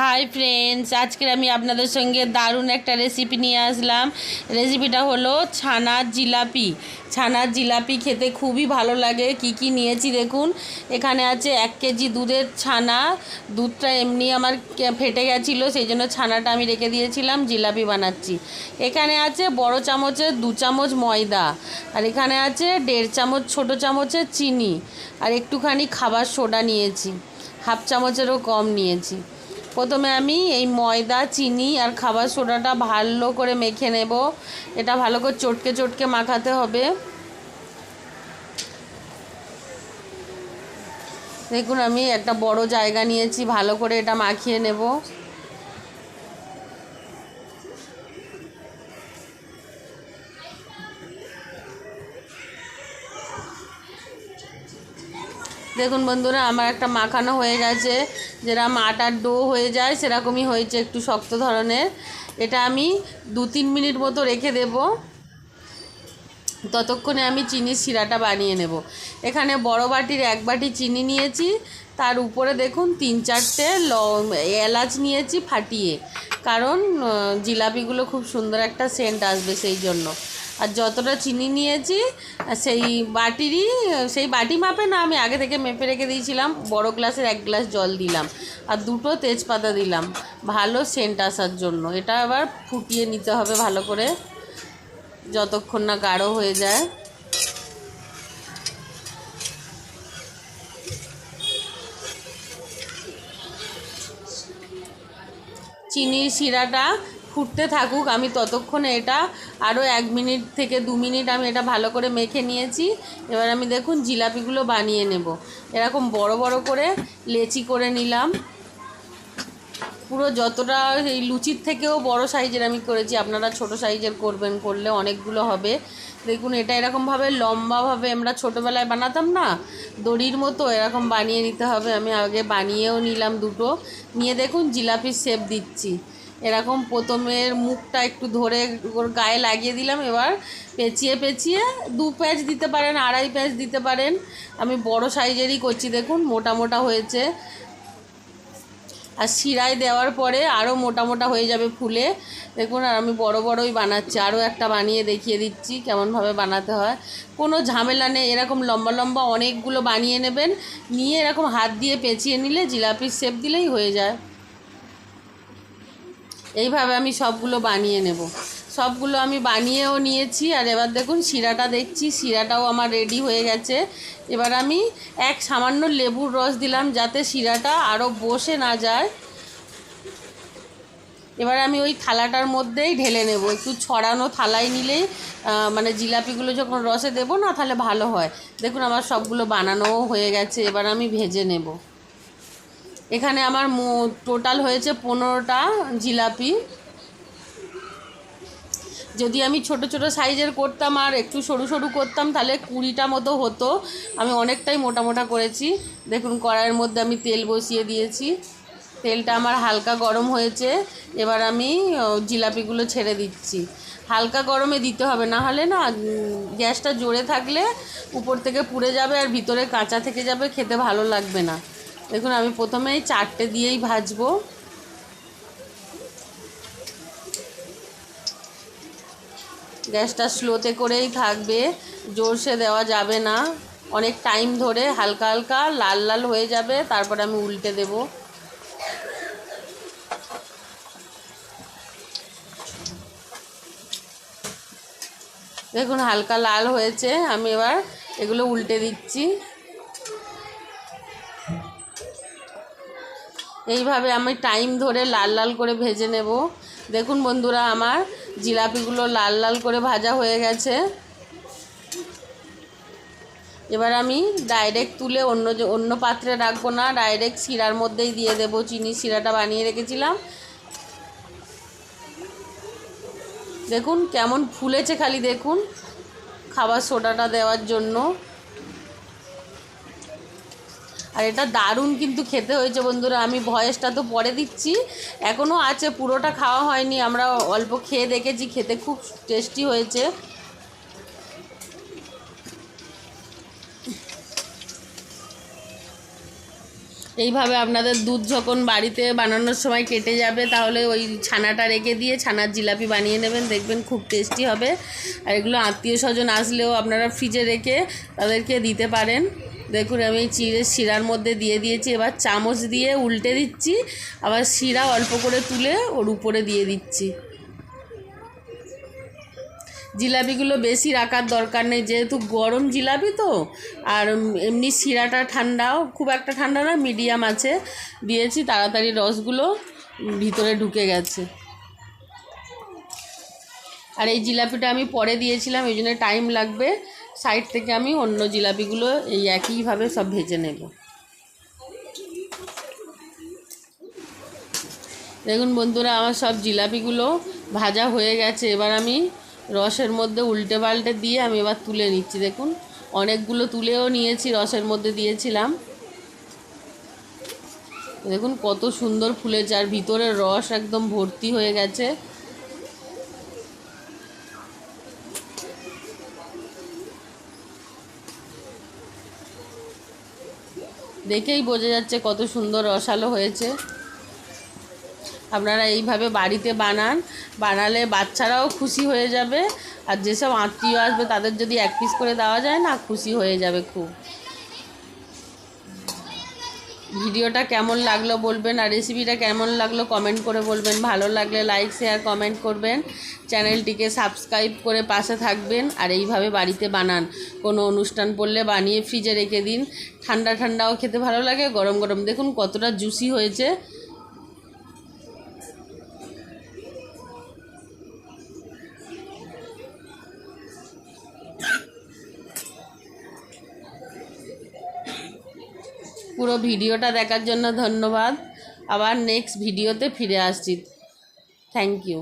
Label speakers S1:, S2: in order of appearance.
S1: Hi friends, আজকের আমি আপনাদের সঙ্গে দারুণ একটা রেসিপি নিয়ে আসলাম। রেসিপিটা হলো ছানার জিলাপি। ছানার জিলাপি খেতে খুবই ভালো লাগে। কি কি নিয়েছি দেখুন। এখানে আছে 1 কেজি দুধের ছানা। দুধটা এমনি আমার ফেটে গেছিলো, সেই জন্য ছানাটা আমি রেখে দিয়েছিলাম, জিলাপি বানাচ্ছি। এখানে আছে বড় চামচের 2 চামচ ময়দা, আর এখানে আছে 1.5 চামচ ছোটো চামচের চিনি, আর একটুখানি খাবার সোডা নিয়েছি, হাফ চামচেরও কম নিয়েছি। প্রথমে আমি এই ময়দা, চিনি আর খাবার সোডাটা ভালো করে মেখে নেব। এটা ভালো করে চটকে চটকে মাখাতে হবে। দেখুন, আমি একটা বড় জায়গা নিয়েছি, ভালো করে এটা মাখিয়ে নেব। দেখুন বন্ধুরা, আমার একটা মাখানো হয়ে গেছে। যেরকম আটার ডো হয়ে যায় সেরকমই হয়েছে, একটু শক্ত ধরনের। এটা আমি 2-3 মিনিট মতো রেখে দেব। ততক্ষণে আমি চিনির শিরাটা বানিয়ে নেব। এখানে বড় বাটির 1 বাটি চিনি নিয়েছি, তার উপরে দেখুন 3-4টে এলাচ নিয়েছি ফাটিয়ে, কারণ জিলাপিগুলো খুব সুন্দর একটা সেন্ট আসবে সেই জন্য। আর যতটা চিনি নিয়েছি সেই বাটি মাপে না, আমি আগে থেকে মেপে রেখে দিয়েছিলাম। বড় গ্লাসের 1 গ্লাস জল দিলাম, আর 2টো তেজপাতা দিলাম ভালো সেন্ট আসার জন্য। এটা আবার ফুটিয়ে নিতে হবে ভালো করে, যতক্ষণ না গাঢ় হয়ে যায়। চিনির শিরাটা ফুটতে থাকুক, আমি ততক্ষণে এটা আরও 1 মিনিট থেকে 2 মিনিট আমি এটা ভালো করে মেখে নিয়েছি। এবার আমি দেখুন জিলাপিগুলো বানিয়ে নেব। এরকম বড় বড় করে লেচি করে নিলাম। পুরো যতটা এই লুচির থেকেও বড় সাইজের আমি করেছি, আপনারা ছোট সাইজের করবেন, করলে অনেকগুলো হবে। দেখুন, এটা এরকমভাবে লম্বাভাবে আমরা ছোটোবেলায় বানাতাম না, দড়ির মতো, এরকম বানিয়ে নিতে হবে। আমি আগে বানিয়েও নিলাম 2টো। নিয়ে দেখুন জিলাপির শেপ দিচ্ছি। এরকম প্রথমের মুখটা একটু ধরে ওর গায়ে লাগিয়ে দিলাম। এবার পেঁচিয়ে পেঁচিয়ে 2 প্যাঁচ দিতে পারেন, 2.5 প্যাঁচ দিতে পারেন। আমি বড় সাইজেরই করছি, দেখুন মোটা মোটা হয়েছে। আর শিরায় দেওয়ার পরে আরও মোটা মোটা হয়ে যাবে ফুলে। দেখুন, আর আমি বড় বড়ই বানাচ্ছি। আরও একটা বানিয়ে দেখিয়ে দিচ্ছি কেমনভাবে বানাতে হয়। কোনো ঝামেলা নেই, এরকম লম্বা লম্বা অনেকগুলো বানিয়ে নেবেন। নিয়ে এরকম হাত দিয়ে পেঁচিয়ে নিলে জিলাপির শেপ দিলেই হয়ে যায়। এইভাবে আমি সবগুলো বানিয়ে নেব। সবগুলো আমি বানিয়েও নিয়েছি। আর এবার দেখুন শিরাটা দেখছি, শিরাটাও আমার রেডি হয়ে গেছে। এবার আমি সামান্য লেবুর রস দিলাম, যাতে শিরাটা আরও বসে না যায়। এবার আমি ওই থালাটার মধ্যেই ঢেলে নেব। একটু ছড়ানো থালায় নিলেই মানে জিলাপিগুলো যখন রসে দেবো না, তাহলে ভালো হয়। দেখুন, আমার সবগুলো বানানোও হয়ে গেছে। এবার আমি ভেজে নেব। এখানে আমার টোটাল হয়েছে 15টা জিলাপি। যদি আমি ছোট ছোট সাইজের করতাম আর একটু সরু সরু করতাম, তাহলে 20টা মতো হতো। আমি অনেকটাই মোটা মোটা করেছি। দেখুন, কড়াইয়ের মধ্যে আমি তেল বসিয়ে দিয়েছি। তেলটা আমার হালকা গরম হয়েছে। এবার আমি জিলাপিগুলো ছেড়ে দিচ্ছি। হালকা গরমে দিতে হবে, না হলে না গ্যাসটা জোরে থাকলে উপর থেকে পুড়ে যাবে আর ভিতরে কাঁচা থেকে যাবে, খেতে ভালো লাগবে না। দেখুন, আমি প্রথমেই 4টে দিয়েই ভাজবো। গ্যাসটা স্লোতে করেই থাকবে, জোরসে দেওয়া যাবে না। অনেক টাইম ধরে হালকা হালকা লাল লাল হয়ে যাবে, তারপর আমি উল্টে দেব। দেখুন, হালকা লাল হয়েছে। আমি এবার এগুলো উল্টে দিচ্ছি। এইভাবে আমি টাইম ধরে লাল লাল করে ভেজে নেব। দেখুন বন্ধুরা, আমার জিলাপিগুলো লাল লাল করে ভাজা হয়ে গেছে। এবার আমি ডাইরেক্ট তুলে অন্য পাত্রে রাখবো না, ডাইরেক্ট শিরার মধ্যেই দিয়ে দেব। চিনির শিরাটা বানিয়ে রেখেছিলাম। দেখুন কেমন ফুলেছে, খালি দেখুন, খাবার সোডাটা দেওয়ার জন্য। আর এটা দারুণ কিন্তু খেতে হয়েছে বন্ধুরা। আমি ভয়েসটা তো পরে দিচ্ছি, এখনও আছে, পুরোটা খাওয়া হয়নি। আমরা অল্প খেয়ে দেখেছি, খেতে খুব টেস্টি হয়েছে। এইভাবে আপনাদের দুধ যখন বাড়িতে বানানোর সময় কেটে যাবে তাহলে ওই ছানাটা রেখে দিয়ে ছানার জিলাপি বানিয়ে নেবেন, দেখবেন খুব টেস্টি হবে। আর এগুলো আত্মীয় স্বজন আসলেও আপনারা ফ্রিজে রেখে তাদেরকে দিতে পারেন। দেখুন আমি চিড়ের শিরার মধ্যে দিয়ে দিয়েছি, এবার চামচ দিয়ে উল্টে দিচ্ছি, আবার শিরা অল্প করে তুলে ওর উপরে দিয়ে দিচ্ছি। জিলাপিগুলো বেশি রাখার দরকার নেই, যেহেতু গরম জিলাপি তো, আর এমনি শিরাটা ঠান্ডাও, খুব একটা ঠান্ডা না, মিডিয়াম আছে দিয়েছি, তাড়াতাড়ি রসগুলো ভিতরে ঢুকে গেছে। আর এই জিলাপিটা আমি পরে দিয়েছিলাম, এই জন্য টাইম লাগবে। সাইড থেকে আমি অন্য জিলাপিগুলো এই একইভাবে সব ভেজে নেব। দেখুন বন্ধুরা, আমার সব জিলাপিগুলো ভাজা হয়ে গেছে। এবার আমি রসের মধ্যে উল্টে পাল্টে দিয়ে আমি এবার তুলে নিচ্ছি। দেখুন অনেকগুলো তুলেও নিয়েছি, রসের মধ্যে দিয়েছিলাম। দেখুন কত সুন্দর ফুলেছে, আর ভিতরের রস একদম ভর্তি হয়ে গেছে। দেখেই বোঝা যাচ্ছে কত সুন্দর রসালো হয়েছে। আপনারা এইভাবে বাড়িতে বানালে বাচ্চারাও খুশি হয়ে যাবে, আর যেসব আত্মীয় আসবে তাদের যদি এক পিস করে দেওয়া যায় না, খুশি হয়ে যাবে খুব। ভিডিওটা কেমন লাগলো বলবেন, আর রেসিপিটা কেমন লাগলো কমেন্ট করে বলবেন। ভালো লাগলে লাইক শেয়ার কমেন্ট করবেন, চ্যানেলটিকে সাবস্ক্রাইব করে পাশে থাকবেন। আর এইভাবে বাড়িতে বানান, কোনো অনুষ্ঠান পড়লে বানিয়ে ফ্রিজে রেখে দিন, ঠান্ডা ঠান্ডাও খেতে ভালো লাগে, গরম গরম। দেখুন কতটা জুসি হয়েছে। পুরো ভিডিওটা দেখার জন্য ধন্যবাদ। আবার নেক্সট ভিডিওতে ফিরে আসছি। Thank you.